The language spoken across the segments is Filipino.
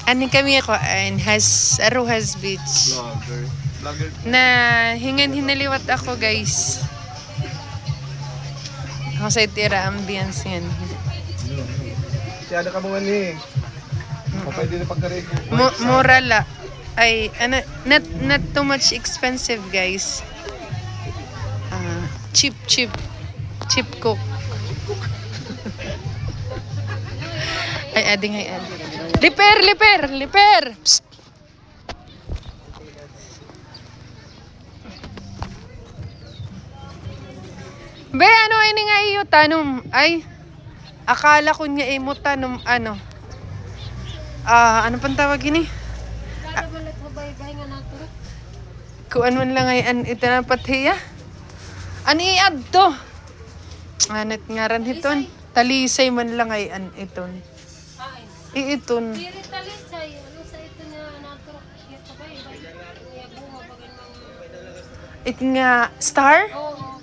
Ani kami ako has Aruhas Beach. Vlogger. Na hinaliwat ako guys. Ako sa itira ambience yan. Siyada ka mga ni. Pwede na pagkarego. Mura la. Ay, ano, not too much expensive guys. Cheap cook. Ay, ading. Liper! Psst. Be, ano ini nga iyo tanong? Ay, akala ko niya mo tanong ano. Ano pang tawag ini? Kuan man lang ay ito na patiya. Ani ad to. Anit ngaran hiton. Talisay man lang ay iton. Iiton. Diri talisay, ano sa ito na naturok ito ba iya bunga bagay mang It nga star? oo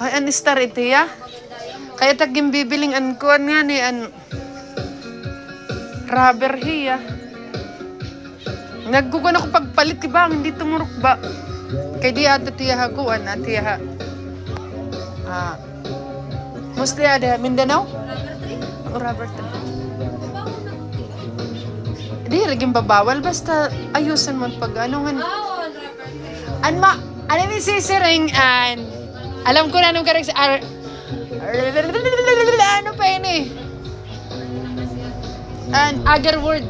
Ay an star ito ya. Kaya tagim bibiling an kuan nga ni an rubber hiya. Nagkukuan ako pagpalit ba hindi tumurok ba? Kay di ato tiya hakuan at tiya. Mostly ada Mindanao? Rubber tree. Di regim babawal basta ayusan mo pag ano nga. Ano ni sisiring an alam ko na anong karag ano pa yun eh. Agarwood.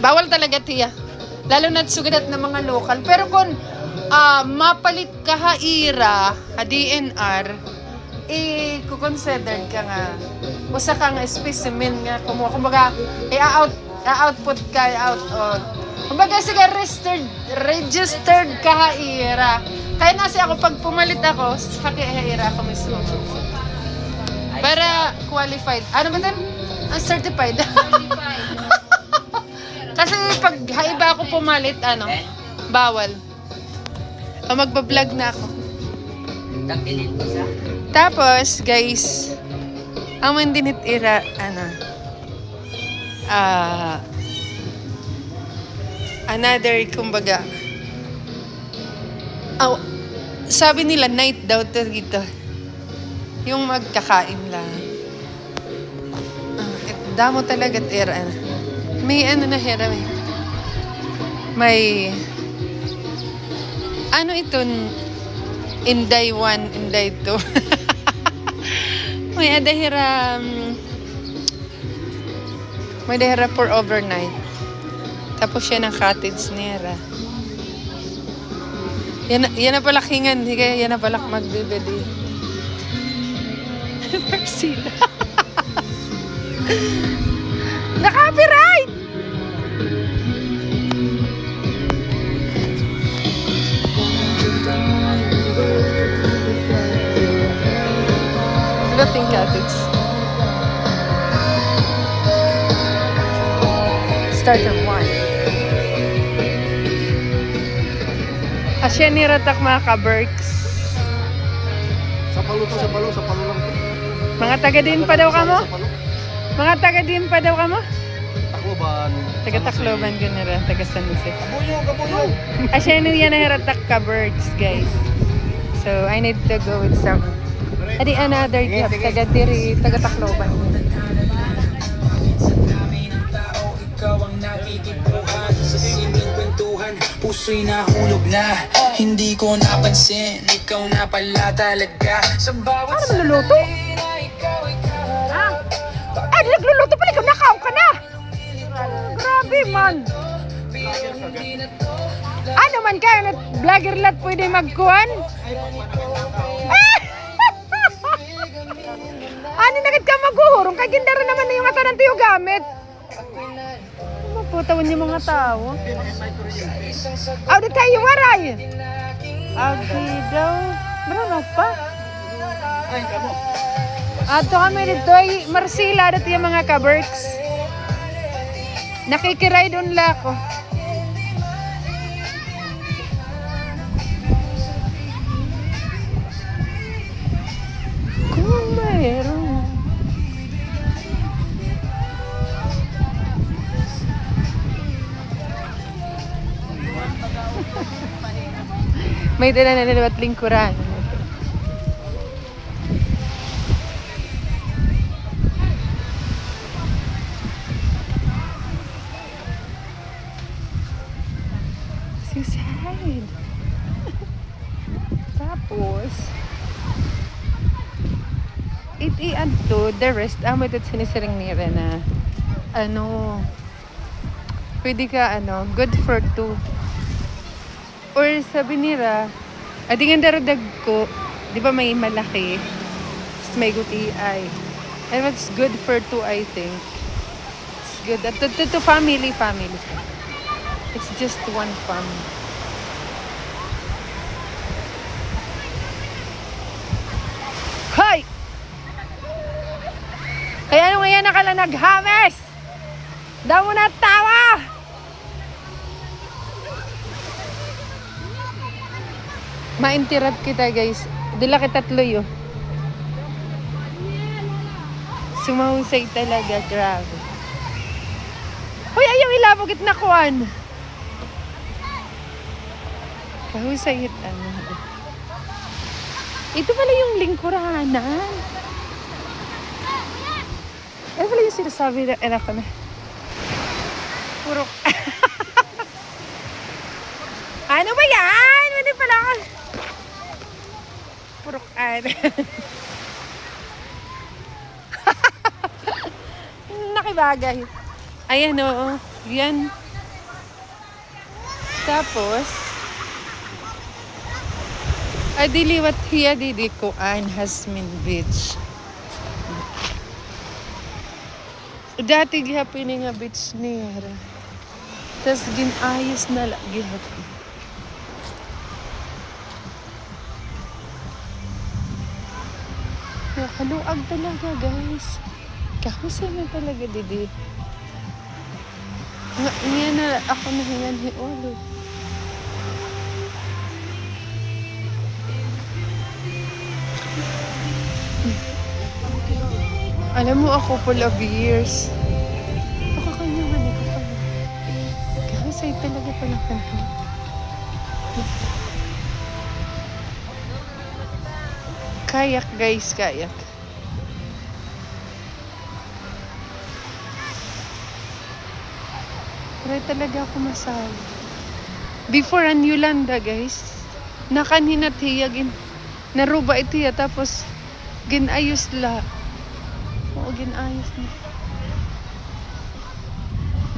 Bawal talaga tiya. Lalo na't sugadat ng mga lokal. Pero kung mapalit ka haira, DNR, i-consider ka nga. Usa ka nga specimen nga. Kumbaga, i-output ka, i-out. Kumbaga, sige, registered ka haira. Kaya nasi ako, pag pumalit ako, sa haira ako mismo. Para qualified. Ano ba din? Certified. Kasi pag haiba ako pumalit, bawal. Magbablog na ako. Tapos, guys, ang mandinit ira, another, kumbaga, sabi nila, night daw to dito. Yung magkakain lang. Damo talaga ira. May na hira, may ano iton Inday 1, Inday 2. May adahira for overnight. Tapos siya ng cottage nera. Yan na palakingan. Sige, yan na palak magbibili. Marcela. Na-copyright! Nothing cottage. Starter 1. Asya ni Ratak mga ka-Berks. Sa palo lang. Mga taga din pa daw kamo? Mga taga din pa daw kamo? Tacloban. Taga Tacloban ko nila, taga San Jose. Kabuyo. Asya ni yan na Ratak ka-Berks, guys. So, I need to go with some. Adi another gift, taga diri, taga Tacloban. Ikaw ang nakikituhan sa simpleng kwentuhan. Puso'y nahulog na, hindi ko napansin. Ikaw na pala talaga sa bawat Ano maluluto? Nagluluto pala, ikaw nakaw ka na! Grabe man! Ano man kayo, vlogger lat pwede magkuhan? Ano nagit ka maghuhurong? Kay gindaro naman na yung mata ng tiyo gamit. Maputawan niyo mga tao. Di tayo waray. Agi daw. Marunong pa. Ay, kamo. Ato kami dito ay Marcela dito yung mga ka-Berks. Nakikiray doon la ako. Kung mayroon May dala na nilawat lingkuran. Seaside. Tapos, it-i-add to the rest. Amo ito sinisiring nira na pwede ka good for two. Or sabi nila, adingan daradag ko, di ba may malaki, tapos may guti-ay. And it's good for two, I think. It's good. To family. It's just one family. Hoy! Kaya ano ngayon nakala naghames? Daw mo na tawa! Ma-interrupt kita guys. Dila kita tloy oh. Sumahusay talaga, grabe. Hoy, ayaw ilabog it na kuwan. Kahusay it Ito pala yung lingkuranan. Ito pala yung sinasabi na anak ko na. Puro. Ano ba yan? Hindi pala ako. Purukan. Nakibagay. Ayan o. Yan. Tapos, adiliwat hiya didi ko an Hasmin Beach. Dati gihapin nga beach niya. Tapos ginayos na lang gihapin. Kaluag talaga guys. Kahusay na talaga didi. Nga na ako nahingan hiolo. Alam mo ako full of years. Ako kanya man ako. Kahusay talaga pala ka. Kayak guys, kayak. Pero talaga ako masal. Before an Yolanda guys, nakanhinat hiyagin. Naruba ito ya, tapos ginayos la. Oo, ginayos na.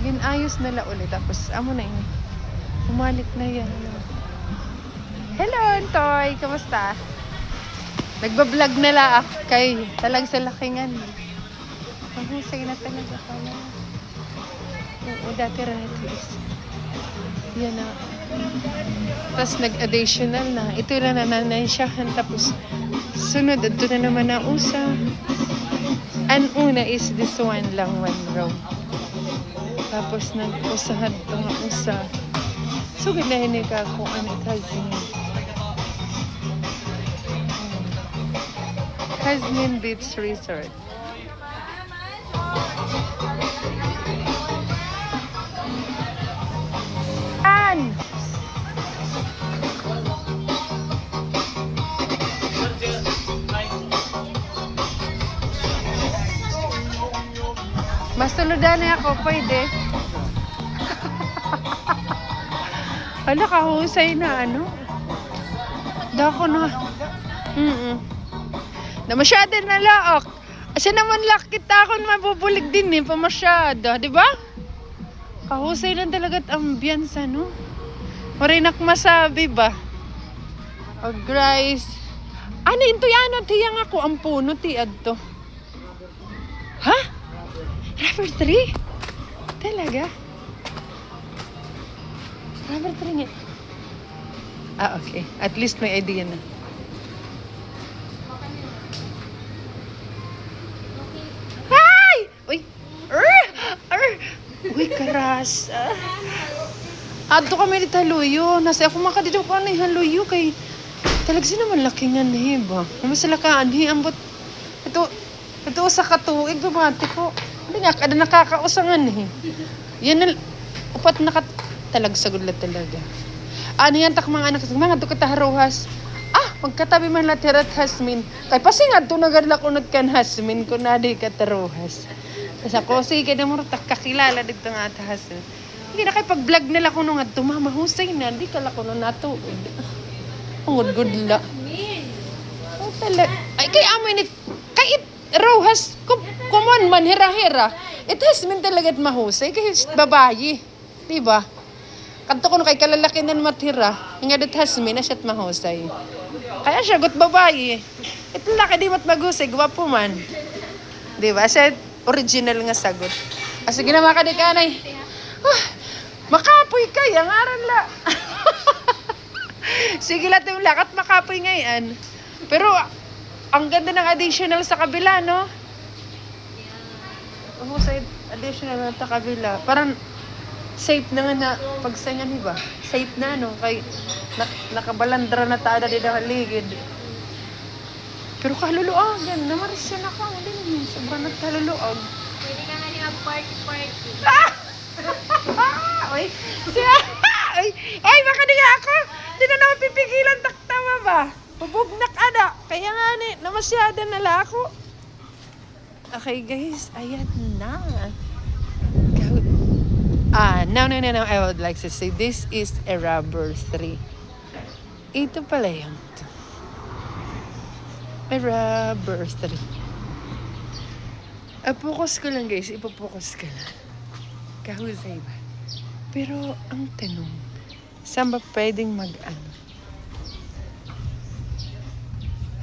Ginayos na la ulit. Tapos, amo na ini. Umalik na yan. Hello, Antoy. Kamusta? Nagbablog na la ako kay talag sa lakingan. Mahusay na talaga pala. Oo, dati ratis. Yan na. Tapos nag-additional na. Ito na nananansyahan. Tapos sunod, ito na naman na usa. Ang una is this one lang, one row. Tapos nag-usahan ito nga usa. So, ganahin ka kung ano Hasmin. Hasmin Beach Resort. An! Mas tuludan na ako, pwede. Hala, kahusay na ano. Dako na. Na masyado na laok. Kasi naman lakit ako mabubulig din eh, pamasyado. Diba? Kahusay lang talaga at ambience, ano? Marinak masabi ba? O guys. Ano ito yan? Tiyang ako ang puno tiad to. Ha? Rubber tree? Talaga? Rubber tree nga. Ah, okay. At least may idea na. Ay! Uy! Uy, karas. Adto kami dito haluyo. Nasa ako makadito ko na haluyo kay talagsi naman lakingan na ba? Namasala ka anhi ambot. Ito sa katuig dumati ko. Hindi nga, kada nakakausangan eh. Yan na, upat talagsagod lang talaga. Ano yan tak mga anak, mga tukataharuhas. Magkatabi man latirat hasmin. Kay pasingad to nagadla ko kan hasmin ko na di kataruhas. Kasi ako, sige na mo tak kakilala dito nga at hasmin. Hindi na kay pag-vlog nila ko nung adto, mama husay na, di kala ko nung natuod. Ang good la. Oh, ay, kay amoy ni, kay rohas, kumon man, hira-hira. It hasmin talaga at mahusay, kay babayi. Diba? Kanto ko nung kay kalalaki na matira, nga dit hasmin na siya't mahusay. Kaya siya, gut babayi. Ito laki di mat magusay, gwapo man. Diba? Siya, original nga sagot. Kasi ginawa ka di kanay. Makapoy ka, yung aran la. Sige lang yung lakat makapoy ngayon. Pero, ang ganda ng additional sa kabila, no? Sa additional sa kabila. Parang, safe na nga na pagsangan, diba? Safe na, no? Kay, nakabalandra na taada din ang haligid. Pero kaluluagan, namarisyan ako. Hindi, sobrang nagkaluluag. Pwede ka nga niya party-party. Ay, siya! Ay, baka di nga ako. Di na naman pipigilan, taktama ba? Pabugnak ada. Kaya nga ni, namasyada na la ako. Okay guys, ayan na. No. I would like to say this is a rubber 3. Ito pala yung to. A rubber 3. Focus ko lang guys, ipopokus ko lang. Kahusay ba? Pero ang tanong, saan ba pwedeng mag-ano?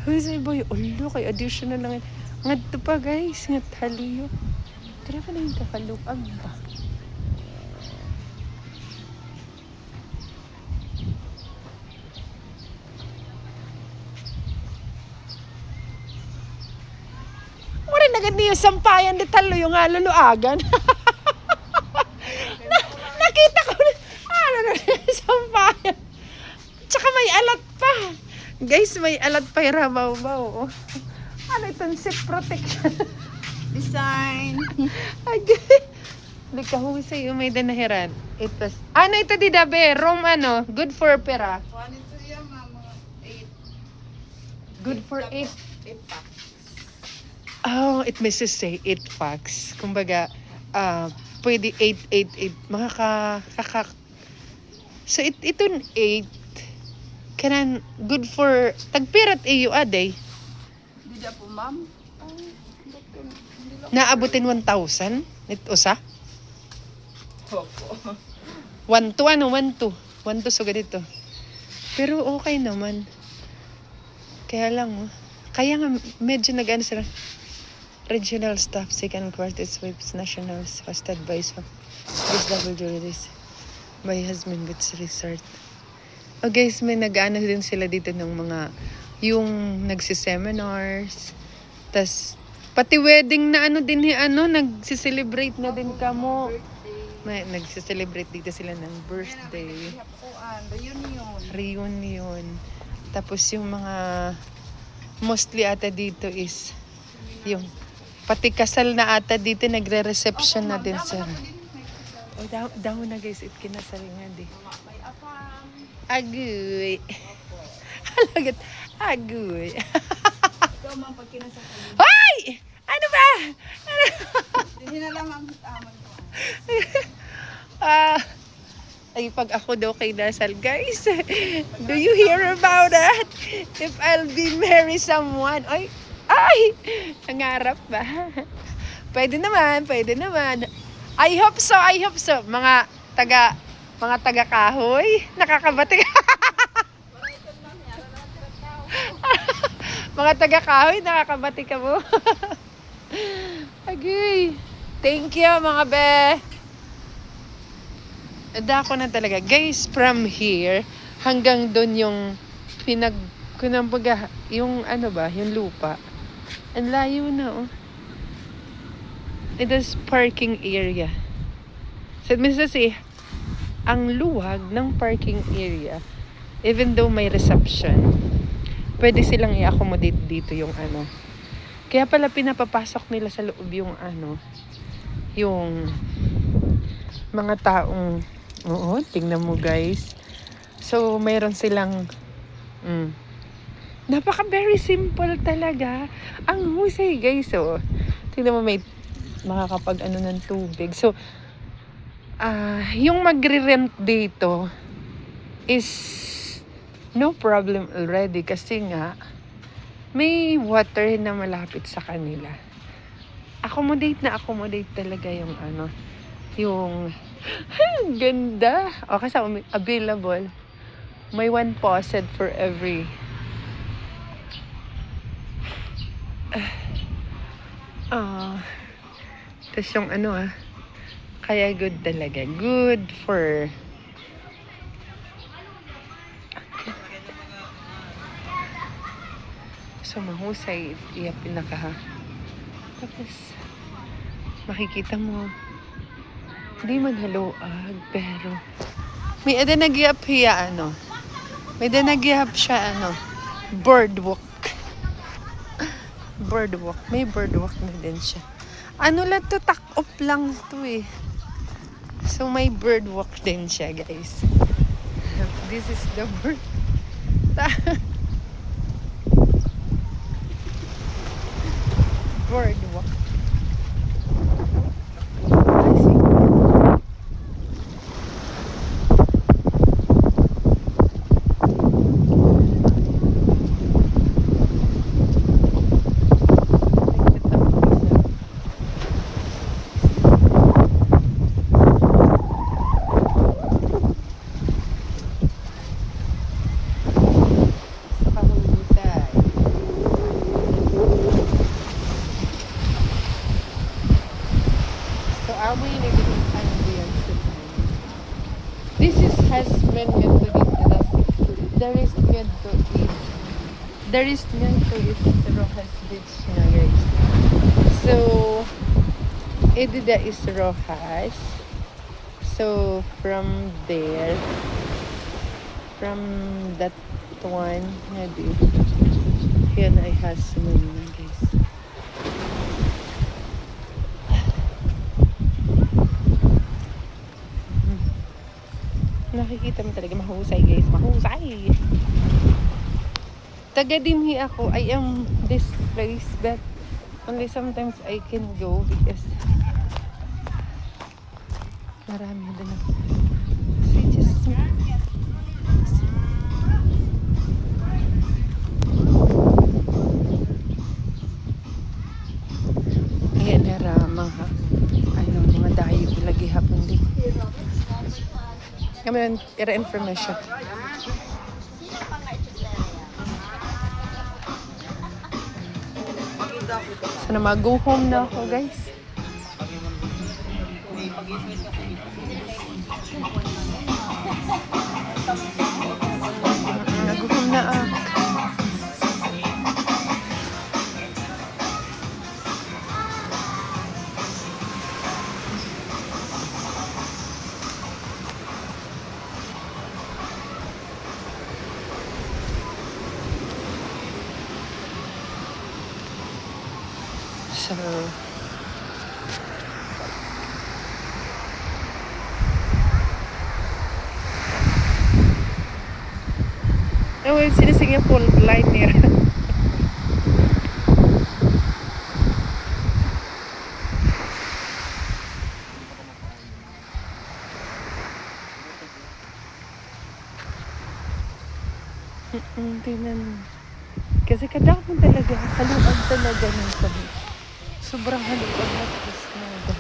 Husay boy, ulo kay additional lang. Ngadto pa guys, ngat haliyo. Tara pa na yung kakalukag ba? Wala na ganyan yung sampayan de talo yung luluagan. Nakita ko na, sampayan. Tsaka may alat pa. Guys, may alat pa yung rabaw-baw. Ano itong zip protection? Design. Hindi ka husay yung may danahiran. Ito. Ano ito di dabe? Rom ano? Good for pera. Kuha nito yan, mga 8. Good for 8. 8 packs. Oh, it misses say 8 packs. Kumbaga, pwede 8. Mga So, itong 8, kanan, good for, tagpirat iyo aday. Hindi na po, ma'am. Naabutin 1,000? Ito sa? Opo. 1 to ano? 1 to so ganito. Pero okay naman. Kaya lang, kaya nga medyo nag-ano sila. Regional staff, second quarter sweeps, nationals, first advice of this double juries by husband Goods Resort. O guys, may nag-ano din sila dito ng mga, yung nagsiseminars, tas pati wedding na ano din, nagsiselebrate na din kamo. May nagsiselebrate dito sila ng birthday. Reunion. Tapos yung mga, mostly ata dito is, yung pati kasal na ata dito, nagre-reception na din sir. O daw na guys, it kinasal nga di. Agoy. Halagat, agoy. Ikaw, ma'am, pag kinasal ka. Hoy! Ano ba? Hindi na lang ang hitaman ko. Ay, pag ako daw kay Dasal, guys, do you hear about that? If I'll be marry someone, ay, nangarap ba? Pwede naman. I hope so. Mga taga kahoy, nakakabati. Mga taga kahoy, nakakabati ka mo. Okay. Thank you, mga be. Dako na talaga. Guys, from here, hanggang doon yung kunambaga, yung ano ba, yung lupa. Ang layo na, oh. It is parking area. So, it means to say, ang luwag ng parking area, even though may reception, pwede silang i-accommodate dito yung ano. Kaya pala pinapapasok nila sa loob yung ano, yung mga taong, oo, tingnan mo guys. So, mayroon silang napaka very simple talaga. Ang husay guys, oh. Tingnan mo may makakapag ano ng tubig. So, yung magre-rent dito is no problem already kasi nga may water na malapit sa kanila. Accommodate talaga yung ano, yung ganda. O kasi available. May one faucet for every tapos yung ano kaya good talaga. Good for so mahusay iya pinaka tapos makikita mo hindi man haluag pero may nag-iap hiya ano may nag-iap siya ano boardwalk may boardwalk na din siya ano lang to tak-off lang to eh so may boardwalk din siya guys this is the bird boardwalk. I see. This is has been ganito dito. There is ganito is Rojas Beach na guys. So, Edida is Rojas. So, from there, from that one, maybe, yan ay has many guys. Nakikita mo talaga mahusay guys, mahusay. Taga dinhi ako, I am this place but only sometimes I can go because marami din ako. See, just ayan naramang ha. Ano, mga dayo lagi hapon din. Kami lang, information. So na mag-go home na ako guys. Mag-go home na ako. So, sini Singapore line niya. Tingnan. Kasi kadang talaga, haluan talaga ng sabi. Sobrang haluan na talaga.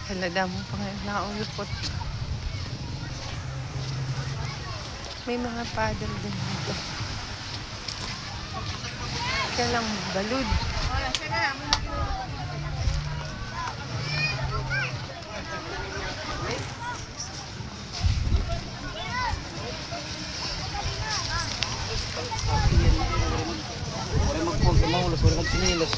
Halada mo pa ngayon, naulupot. May mga paddle din dito. Kaya lang balud. Wala magpog sa mga ulas, wala magsinilas.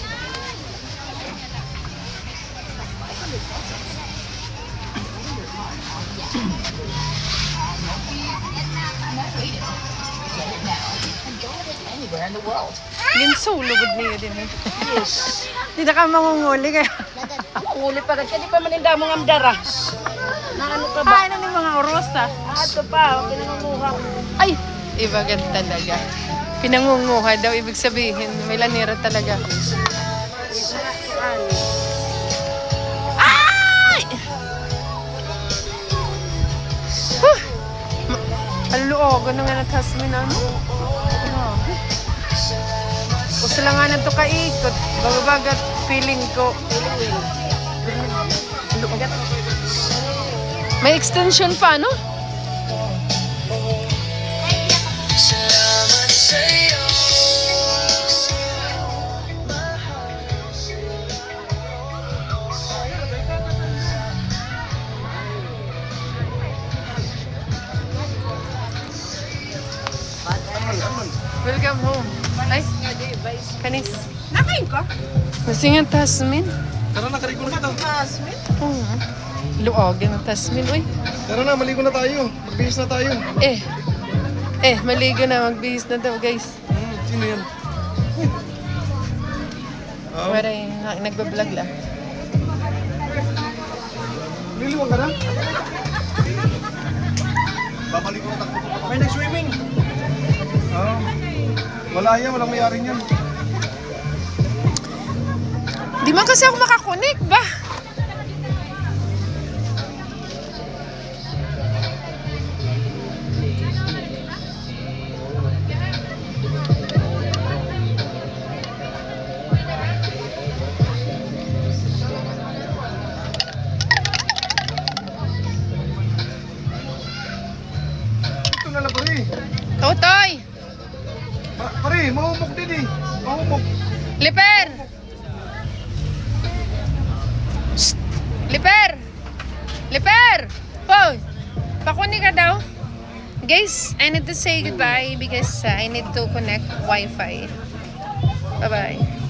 Ginsulugod niyo din eh. Yes. Hindi na ka mangunguli kaya. Nguli pa kasi di pa maninda mo ng dara. Na ano ka ba? Ay, ano yung mga urosa? Ato pa, pinangunguha ko. Ay! Iba gan talaga. Pinangunguha daw, ibig sabihin. May lanira talaga. Ay! Huh! Aluluogan na nga na Tasmin, ano? Grabe. Gusto lang nga na ito kaikot. Baga-bagat feeling ko. May extension pa, no? Salamat sa'yo. Welcome home. Ay, kanis. Nakain ka? Kasi nga Tasmin. Tara na, karigo na kita. Asmin? Oo. Luogan ng Tasmin, uy. Tara na, maligo na tayo. Magbihis na tayo. Maligo na. Magbihis na daw, guys. Sino yan? Wala yung nagbablog lang. Liliwang ka na? Babalik ko na takbo. May nag-swimming. Wala yan, walang mayari niyan. Di man kasi ako makakonek ba? Ito na lang, pare. Totoy! Pare, mahumok din eh. Mahumok. Liper! Shh! Liper! Liper! Hoy! Pakuni ka daw. Guys, I need to say goodbye because I need to connect Wi-Fi. Bye-bye.